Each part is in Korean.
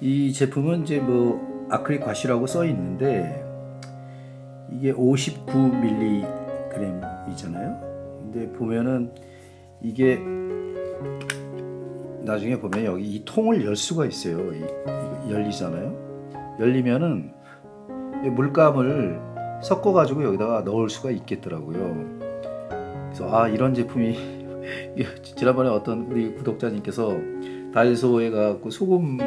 이 제품은 이제 뭐 아크릴 과시라고 써 있는데 이게 59mg이잖아요. 근데 보면은 이게 나중에 보면 여기 이 통을 열 수가 있어요. 이거 열리잖아요. 열리면은 물감을 섞어 가지고 여기다가 넣을 수가 있겠더라고요. 그래서 아, 이런 제품이 지난번에 어떤 우리 구독자님께서 다이소에 가고 소금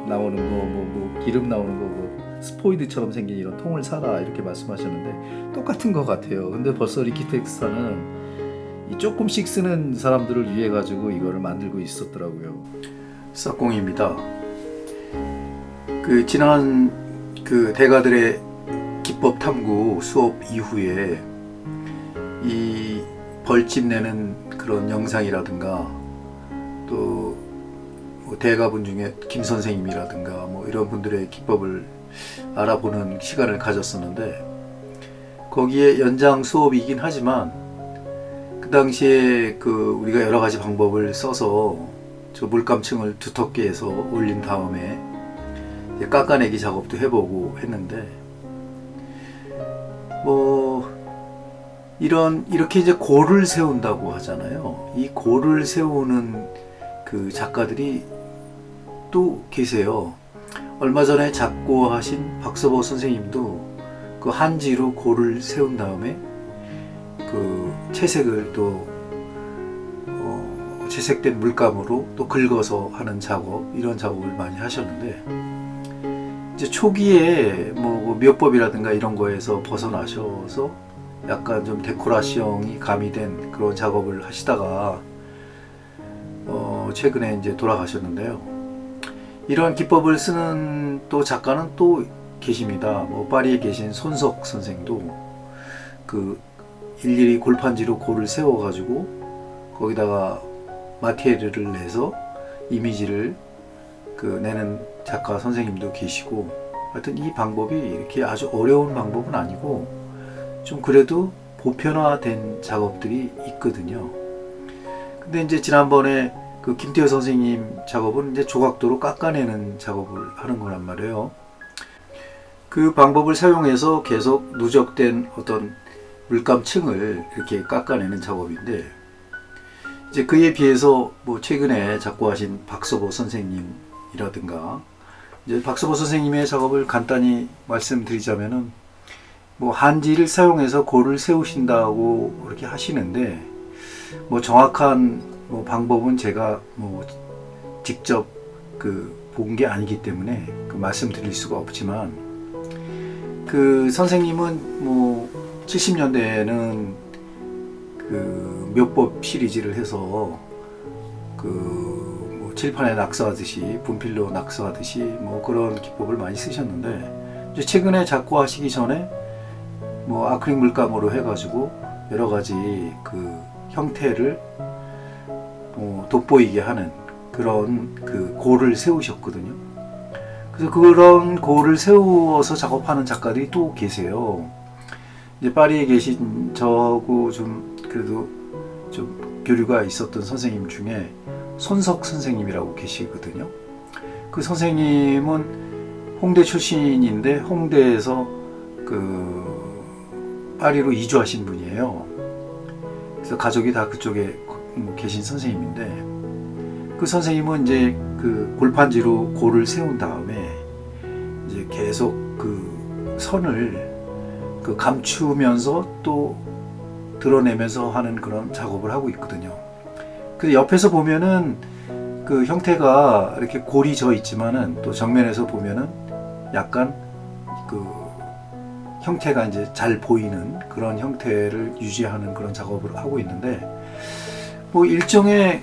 나오는 거, 뭐 기름 나오는 거, 스포이드처럼 생긴 이런 통을 사라 이렇게 말씀하셨는데 똑같은 것 같아요. 근데 벌써 리퀴텍스타는 이 조금씩 쓰는 사람들을 위해 가지고 이거를 만들고 있었더라고요. 싹공입니다. 지난 대가들의 기법 탐구 수업 이후에 이 벌집 내는 그런 영상이라든가 또 대가분 중에 김 선생님이라든가 뭐 이런 분들의 기법을 알아보는 시간을 가졌었는데, 거기에 연장 수업이긴 하지만 그 당시에 우리가 여러 가지 방법을 써서 저 물감층을 두텁게 해서 올린 다음에 이제 깎아내기 작업도 해보고 했는데, 뭐 이렇게 이제 고를 세운다고 하잖아요. 이 고를 세우는 작가들이 또 계세요. 얼마 전에 작고하신 박서보 선생님도 한지로 고를 세운 다음에 채색을 또 채색된 물감으로 또 긁어서 하는 작업, 이런 작업을 많이 하셨는데, 이제 초기에 뭐 묘법이라든가 이런 거에서 벗어나셔서 약간 좀 데코라시형이 가미된 그런 작업을 하시다가 최근에 이제 돌아가셨는데요. 이런 기법을 쓰는 또 작가는 또 계십니다. 뭐 파리에 계신 손석 선생도 일일이 골판지로 고를 세워가지고 거기다가 마테리얼을 내서 이미지를 내는 작가 선생님도 계시고, 하여튼 이 방법이 이렇게 아주 어려운 방법은 아니고 좀 그래도 보편화된 작업들이 있거든요. 근데 이제 지난번에 김태효 선생님 작업은 이제 조각도로 깎아내는 작업을 하는 거란 말이에요. 그 방법을 사용해서 계속 누적된 어떤 물감층을 이렇게 깎아내는 작업인데, 이제 그에 비해서 뭐 최근에 작고하신 박서보 선생님이라든가, 이제 박서보 선생님의 작업을 간단히 말씀드리자면은 뭐 한지를 사용해서 고를 세우신다고 그렇게 하시는데, 뭐 정확한 방법은 제가 뭐 직접 본 게 아니기 때문에 말씀드릴 수가 없지만, 선생님은 뭐 70년대에는 묘법 시리즈를 해서 뭐 칠판에 낙서하듯이 분필로 낙서하듯이 뭐 그런 기법을 많이 쓰셨는데, 이제 최근에 작고하시기 전에 뭐 아크릴 물감으로 해가지고 여러 가지 형태를 돋보이게 하는 그런 고를 세우셨거든요. 그래서 그런 고를 세워서 작업하는 작가들이 또 계세요. 이제 파리에 계신 저하고 좀 그래도 좀 교류가 있었던 선생님 중에 손석 선생님이라고 계시거든요. 그 선생님은 홍대 출신인데 홍대에서 파리로 이주하신 분이에요. 그래서 가족이 다 그쪽에 계신 선생님인데, 그 선생님은 이제 골판지로 고를 세운 다음에 이제 계속 선을 감추면서 또 드러내면서 하는 그런 작업을 하고 있거든요. 근데 옆에서 보면은 형태가 이렇게 골이 져 있지만은 또 정면에서 보면은 약간 형태가 이제 잘 보이는 그런 형태를 유지하는 그런 작업을 하고 있는데, 뭐 일종의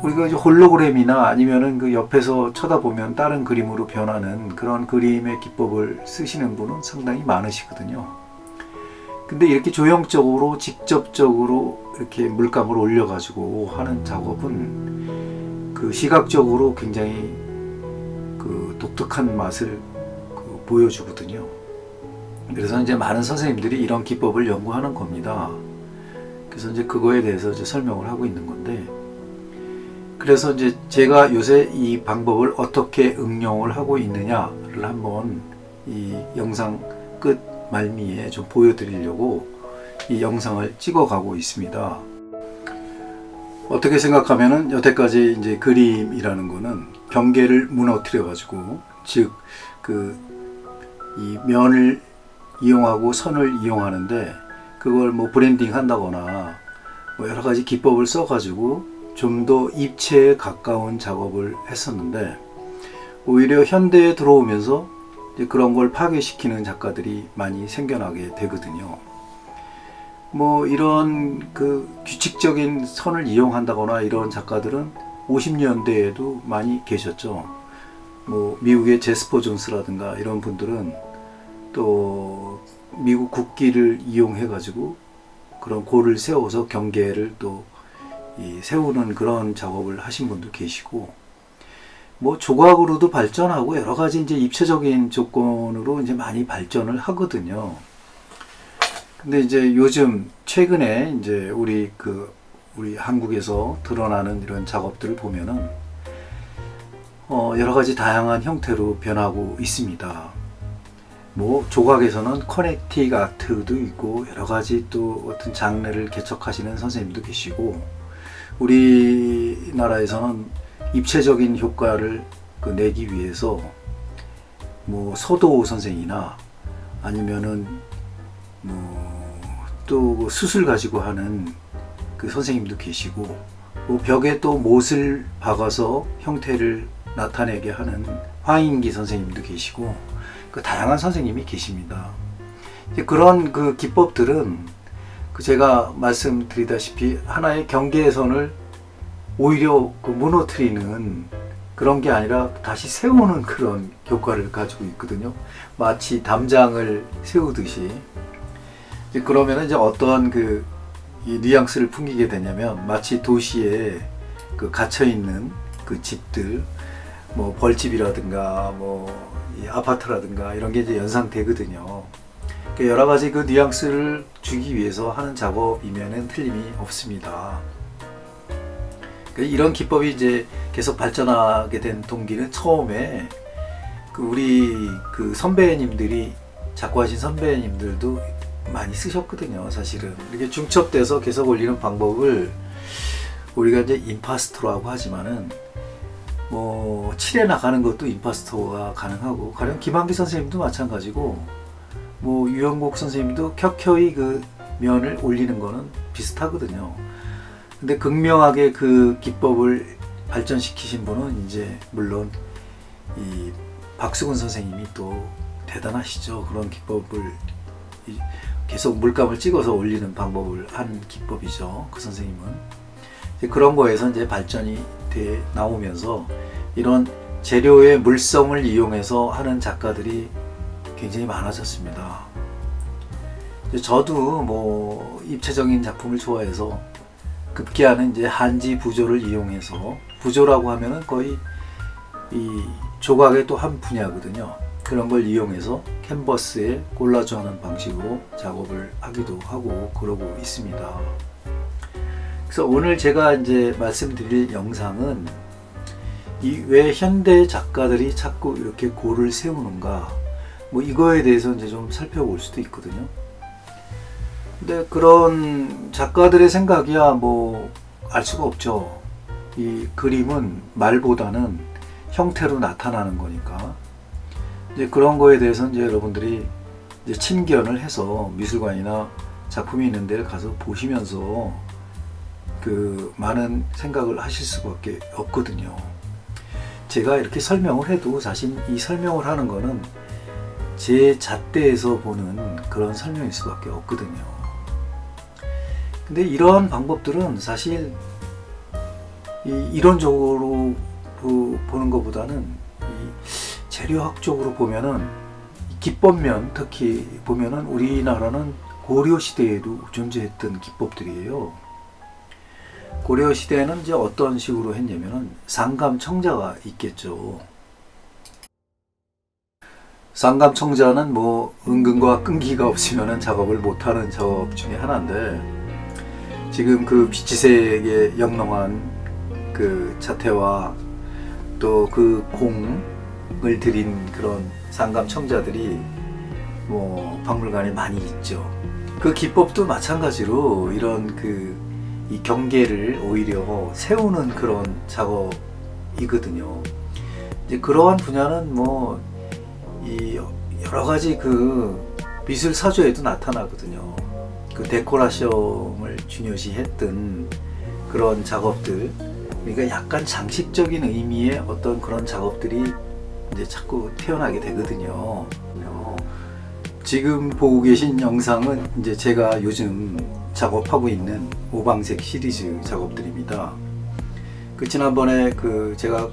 우리가 이제 홀로그램이나 아니면은 옆에서 쳐다보면 다른 그림으로 변하는 그런 그림의 기법을 쓰시는 분은 상당히 많으시거든요. 근데 이렇게 조형적으로 직접적으로 이렇게 물감을 올려가지고 하는 작업은 시각적으로 굉장히 독특한 맛을 보여주거든요. 그래서 이제 많은 선생님들이 이런 기법을 연구하는 겁니다. 그래서 이제 그거에 대해서 이제 설명을 하고 있는 건데, 그래서 이제 제가 요새 이 방법을 어떻게 응용을 하고 있느냐를 한번 이 영상 끝 말미에 좀 보여드리려고 이 영상을 찍어가고 있습니다. 어떻게 생각하면은 여태까지 이제 그림이라는 거는 경계를 무너뜨려 가지고, 즉 이 면을 이용하고 선을 이용하는데, 그걸 뭐 브랜딩 한다거나 뭐 여러 가지 기법을 써 가지고 좀 더 입체에 가까운 작업을 했었는데, 오히려 현대에 들어오면서 이제 그런 걸 파괴시키는 작가들이 많이 생겨나게 되거든요. 뭐 이런 그 규칙적인 선을 이용한다거나 이런 작가들은 50년대에도 많이 계셨죠. 뭐 미국의 제스퍼 존스라든가 이런 분들은 또 미국 국기를 이용해 가지고 그런 고를 세워서 경계를 또 세우는 그런 작업을 하신 분도 계시고, 뭐 조각으로도 발전하고 여러 가지 이제 입체적인 조건으로 이제 많이 발전을 하거든요. 근데 이제 요즘 최근에 이제 우리 한국에서 드러나는 이런 작업들을 보면은 여러 가지 다양한 형태로 변하고 있습니다. 뭐 조각에서는 커넥팅 아트도 있고 여러 가지 또 어떤 장르를 개척하시는 선생님도 계시고, 우리나라에서는 입체적인 효과를 내기 위해서 뭐 서도 선생이나 아니면은 또 수술 가지고 하는 그 선생님도 계시고, 뭐 벽에 또 못을 박아서 형태를 나타내게 하는 화인기 선생님도 계시고, 그 다양한 선생님이 계십니다. 그런 그 기법들은 제가 말씀드리다시피 하나의 경계선을 오히려 무너뜨리는 그런 게 아니라 다시 세우는 그런 효과를 가지고 있거든요. 마치 담장을 세우듯이. 그러면 이제 어떠한 이 뉘앙스를 풍기게 되냐면, 마치 도시에 갇혀 있는 그 집들, 뭐 벌집이라든가 뭐 이 아파트라든가 이런 게 이제 연상되거든요. 여러 가지 그 뉘앙스를 주기 위해서 하는 작업이면은 틀림이 없습니다. 이런 기법이 이제 계속 발전하게 된 동기는 처음에 우리 선배님들이, 작고하신 선배님들도 많이 쓰셨거든요. 사실은 이렇게 중첩돼서 계속 올리는 방법을 우리가 이제 임파스터라고 하지만은, 뭐 칠해 나가는 것도 임파스터가 가능하고, 가령 김한기 선생님도 마찬가지고, 뭐 유영국 선생님도 켜켜이 그 면을 올리는 거는 비슷하거든요. 근데 극명하게 그 기법을 발전시키신 분은 이제 물론 이 박수근 선생님이 또 대단하시죠. 그런 기법을 계속 물감을 찍어서 올리는 방법을 한 기법이죠. 그 선생님은 그런 거에서 이제 발전이 돼 나오면서 이런 재료의 물성을 이용해서 하는 작가들이 굉장히 많아졌습니다. 저도 뭐 입체적인 작품을 좋아해서 급기야는 이제 한지 부조를 이용해서, 부조라고 하면은 거의 이 조각의 또 한 분야거든요. 그런 걸 이용해서 캔버스에 콜라주 하는 방식으로 작업을 하기도 하고 그러고 있습니다. 그래서 오늘 제가 이제 말씀드릴 영상은 이 왜 현대 작가들이 자꾸 이렇게 고를 세우는가, 뭐 이거에 대해서 이제 좀 살펴볼 수도 있거든요. 근데 그런 작가들의 생각이야 뭐 알 수가 없죠. 이 그림은 말보다는 형태로 나타나는 거니까. 이제 그런 거에 대해서 이제 여러분들이 이제 친견을 해서 미술관이나 작품이 있는 데를 가서 보시면서 많은 생각을 하실 수밖에 없거든요. 제가 이렇게 설명을 해도 사실 이 설명을 하는 거는 제 잣대에서 보는 그런 설명일 수밖에 없거든요. 근데 이러한 방법들은 사실 이론적으로 보는 것보다는 재료학적으로 보면은, 기법면 특히 보면은 우리나라는 고려 시대에도 존재했던 기법들이에요. 고려 시대에는 이제 어떤 식으로 했냐면은 상감청자가 있겠죠. 상감청자는 뭐 은근과 끈기가 없으면은 작업을 못하는 작업 중에 하나인데, 지금 그 비치색의 영롱한 그 자태와 또 그 공을 들인 그런 상감 청자들이 뭐 박물관에 많이 있죠. 그 기법도 마찬가지로 이런 이 경계를 오히려 세우는 그런 작업이거든요. 이제 그러한 분야는 뭐 이 여러 가지 그 미술 사조에도 나타나거든요. 그 데코레이션을 중요시했던 그런 작업들, 그러니까 약간 장식적인 의미의 어떤 그런 작업들이 이제 자꾸 태어나게 되거든요. 지금 보고 계신 영상은 이제 제가 요즘 작업하고 있는 오방색 시리즈 작업들입니다. 그 지난번에 제가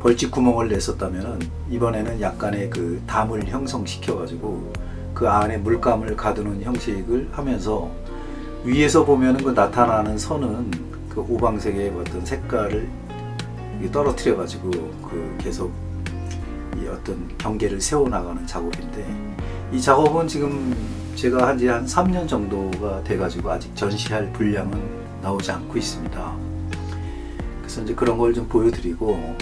벌집 구멍을 냈었다면 이번에는 약간의 그 담을 형성시켜 가지고 그 안에 물감을 가두는 형식을 하면서 위에서 보면은 그 나타나는 선은 그 오방색의 어떤 색깔을 떨어뜨려 가지고 계속 이 어떤 경계를 세워 나가는 작업인데, 이 작업은 지금 제가 한지 한 3년 정도가 돼 가지고 아직 전시할 분량은 나오지 않고 있습니다. 그래서 이제 그런 걸 좀 보여드리고,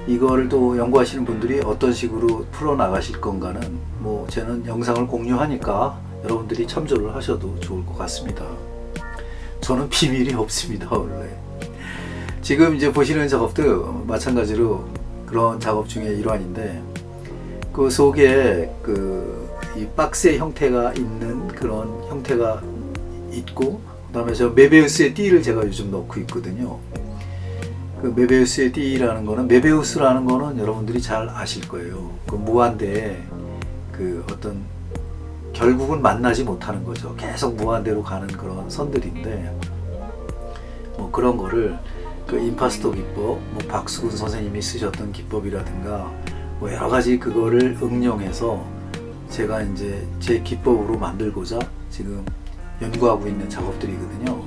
이걸 또 연구하시는 분들이 어떤 식으로 풀어 나가실 건가는 뭐 저는 영상을 공유하니까 여러분들이 참조를 하셔도 좋을 것 같습니다. 저는 비밀이 없습니다, 원래. 지금 이제 보시는 작업도 마찬가지로 그런 작업 중에 일환인데, 그 속에 이 박스의 형태가 있는 그런 형태가 있고, 그다음에 저 메베우스의 띠를 제가 요즘 넣고 있거든요. 그 메베우스의 띠라는 거는, 메베우스라는 거는 여러분들이 잘 아실 거예요. 그 무한대에 어떤 결국은 만나지 못하는 거죠. 계속 무한대로 가는 그런 선들인데, 뭐 그런 거를 임파스토 기법, 뭐 박수근 선생님이 쓰셨던 기법이라든가 뭐 여러 가지 그거를 응용해서 제가 이제 제 기법으로 만들고자 지금 연구하고 있는 작업들이거든요.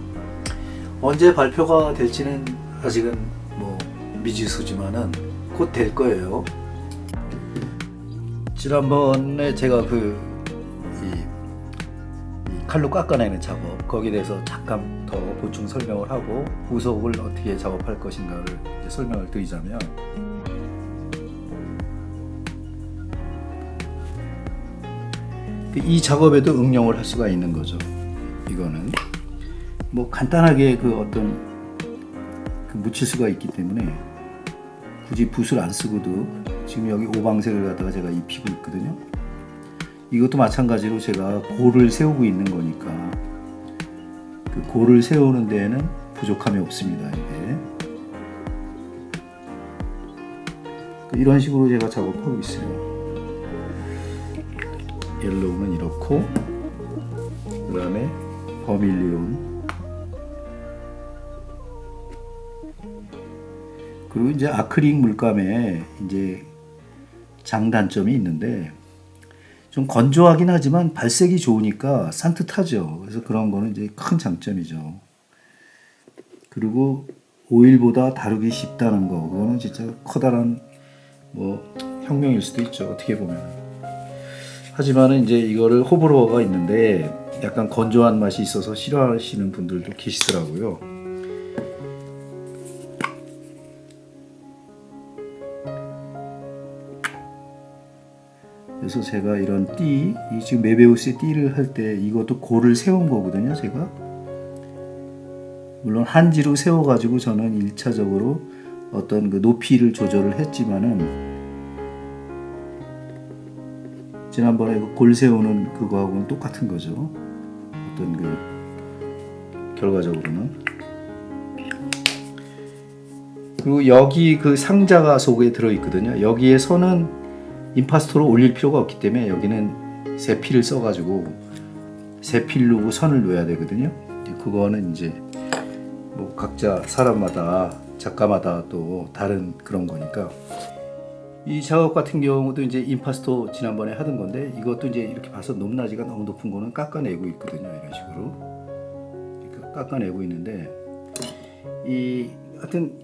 언제 발표가 될지는 아직은 뭐 미지수지만은 곧 될 거예요. 지난번에 제가 이 칼로 깎아내는 작업, 거기에 대해서 잠깐 더 보충 설명을 하고 후속을 어떻게 작업할 것인가를 이제 설명을 드리자면, 이 작업에도 응용을 할 수가 있는 거죠. 이거는 뭐 간단하게 어떤 묻힐 수가 있기 때문에 굳이 붓을 안 쓰고도 지금 여기 오방색을 갖다가 제가 입히고 있거든요. 이것도 마찬가지로 제가 골을 세우고 있는 거니까 그 골을 세우는 데에는 부족함이 없습니다. 이게 이런 식으로 제가 작업하고 있어요. 옐로우는 이렇고, 그 다음에 버밀리온, 그리고 이제 아크릴 물감에 이제 장단점이 있는데, 좀 건조하긴 하지만 발색이 좋으니까 산뜻하죠. 그래서 그런 거는 이제 큰 장점이죠. 그리고 오일보다 다루기 쉽다는 거, 그거는 진짜 커다란 뭐 혁명일 수도 있죠, 어떻게 보면. 하지만은 이제 이거를 호불호가 있는데 약간 건조한 맛이 있어서 싫어하시는 분들도 계시더라고요. 그래서 제가 이런 띠, 이 지금 메베우스의 띠를 할 때 이것도 골을 세운 거거든요, 제가. 물론 한지로 세워가지고 저는 1차적으로 어떤 높이를 조절을 했지만은, 지난번에 골 세우는 그거하고는 똑같은 거죠. 어떤 결과적으로는. 그리고 여기 상자가 속에 들어있거든요. 여기에 선은 임파스토로 올릴 필요가 없기 때문에 여기는 세필을 써가지고 세필로 선을 놓아야 되거든요. 그거는 이제 뭐 각자 사람마다 작가마다 또 다른 그런 거니까. 이 작업 같은 경우도 이제 임파스토 지난번에 하던 건데, 이것도 이제 이렇게 봐서 높낮이가 너무 높은 거는 깎아내고 있거든요. 이런 식으로 이렇게 깎아내고 있는데, 하여튼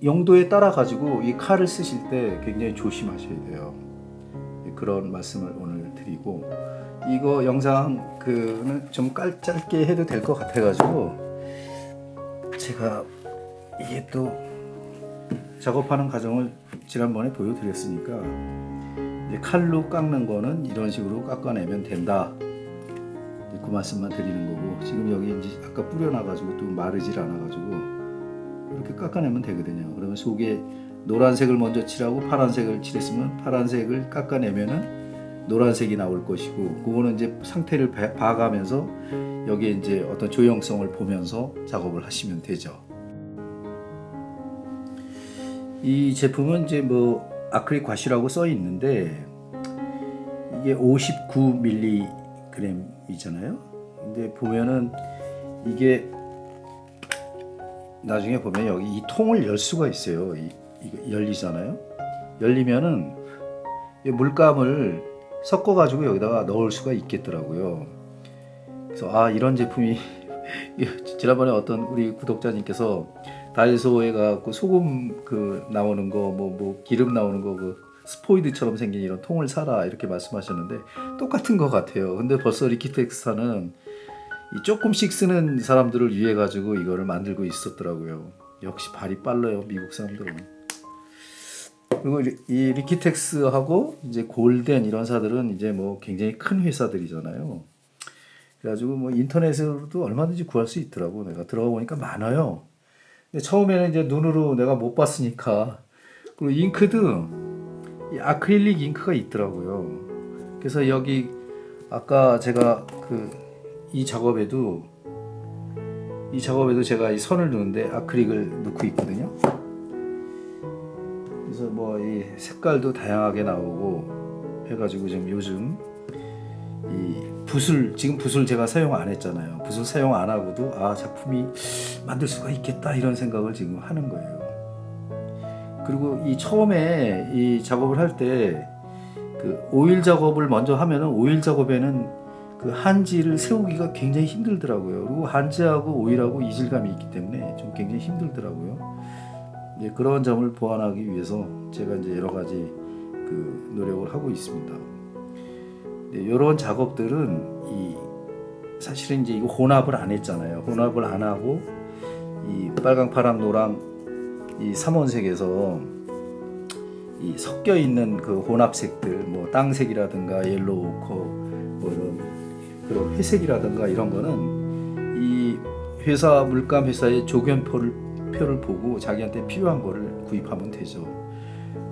용도에 따라 가지고 이 칼을 쓰실 때 굉장히 조심하셔야 돼요. 그런 말씀을 오늘 드리고, 이거 영상 좀 짧게 해도 될 것 같아 가지고 제가 이게 또 작업하는 과정을 지난번에 보여드렸으니까 이제 칼로 깎는 거는 이런 식으로 깎아내면 된다. 그 말씀만 드리는 거고, 지금 여기 이제 아까 뿌려놔가지고 또 마르질 않아가지고 이렇게 깎아내면 되거든요. 그러면 속에 노란색을 먼저 칠하고 파란색을 칠했으면 파란색을 깎아내면은 노란색이 나올 것이고, 그거는 이제 상태를 봐가면서 여기에 이제 어떤 조형성을 보면서 작업을 하시면 되죠. 이 제품은 이제 뭐 아크릴 과시라고 써 있는데 이게 59mg이잖아요. 근데 보면은 이게 나중에 보면 여기 이 통을 열 수가 있어요. 이거 열리잖아요. 열리면은 이 물감을 섞어 가지고 여기다가 넣을 수가 있겠더라고요. 그래서 아, 이런 제품이 지난번에 어떤 우리 구독자님께서 다이소에 가고 소금 그 나오는 거 뭐 기름 나오는 거 그 스포이드처럼 생긴 이런 통을 사라 이렇게 말씀하셨는데 똑같은 것 같아요. 근데 벌써 리퀴텍스사는 이 조금씩 쓰는 사람들을 위해 가지고 이거를 만들고 있었더라고요. 역시 발이 빨라요, 미국 사람들은. 그리고 이 리퀴텍스하고 이제 골덴 이런 사들은 이제 뭐 굉장히 큰 회사들이잖아요. 그래가지고 뭐 인터넷으로도 얼마든지 구할 수 있더라고. 내가 들어가 보니까 많아요. 근데 처음에는 이제 눈으로 내가 못 봤으니까. 그리고 잉크도 이 아크릴릭 잉크가 있더라고요. 그래서 여기 아까 제가 이 작업에도 제가 이 선을 넣는데 아크릴을 넣고 있거든요. 그래서 뭐 이 색깔도 다양하게 나오고 해가지고 지금 요즘 이 지금 붓을 제가 사용 안 했잖아요. 붓을 사용 안 하고도 아, 작품이 만들 수가 있겠다 이런 생각을 지금 하는 거예요. 그리고 이 처음에 이 작업을 할 때 그 오일 작업을 먼저 하면은 오일 작업에는 그 한지를 세우기가 굉장히 힘들더라고요. 그리고 한지하고 오일하고 이질감이 있기 때문에 좀 굉장히 힘들더라고요. 이제 그런 점을 보완하기 위해서 제가 이제 여러 가지 그 노력을 하고 있습니다. 이런 작업들은 사실은 이제 이거 혼합을 안 했잖아요. 혼합을 안 하고 이 빨강, 파랑, 노랑 이 삼원색에서 이 섞여 있는 그 혼합색들, 뭐 땅색이라든가 옐로우 오커, 뭐 이런 그런 회색이라든가 이런 거는 이 회사 물감 회사의 조견표를 보고 자기한테 필요한 거를 구입하면 되죠.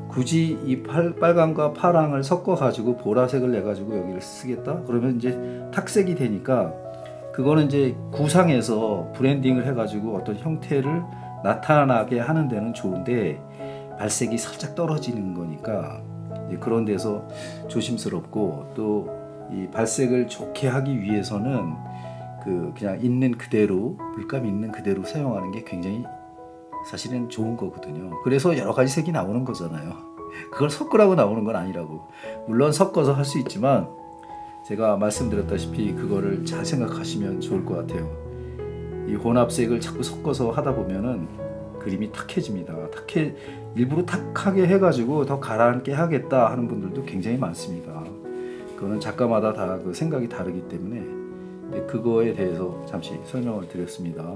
굳이 이 빨강과 파랑을 섞어 가지고 보라색을 내 가지고 여기를 쓰겠다 그러면 이제 탁색이 되니까 그거는 이제 구상해서 브랜딩을 해 가지고 어떤 형태를 나타나게 하는 데는 좋은데 발색이 살짝 떨어지는 거니까 이제 그런 데서 조심스럽고 또 이 발색을 좋게 하기 위해서는 그냥 있는 그대로 물감 있는 그대로 사용하는 게 굉장히 사실은 좋은 거거든요. 그래서 여러 가지 색이 나오는 거잖아요. 그걸 섞으라고 나오는 건 아니라고. 물론 섞어서 할 수 있지만 제가 말씀드렸다시피 그거를 잘 생각하시면 좋을 것 같아요. 이 혼합색을 자꾸 섞어서 하다 보면은 그림이 탁해집니다. 일부러 탁하게 해가지고 더 가라앉게 하겠다 하는 분들도 굉장히 많습니다. 그거는 작가마다 다 그 생각이 다르기 때문에 그거에 대해서 잠시 설명을 드렸습니다.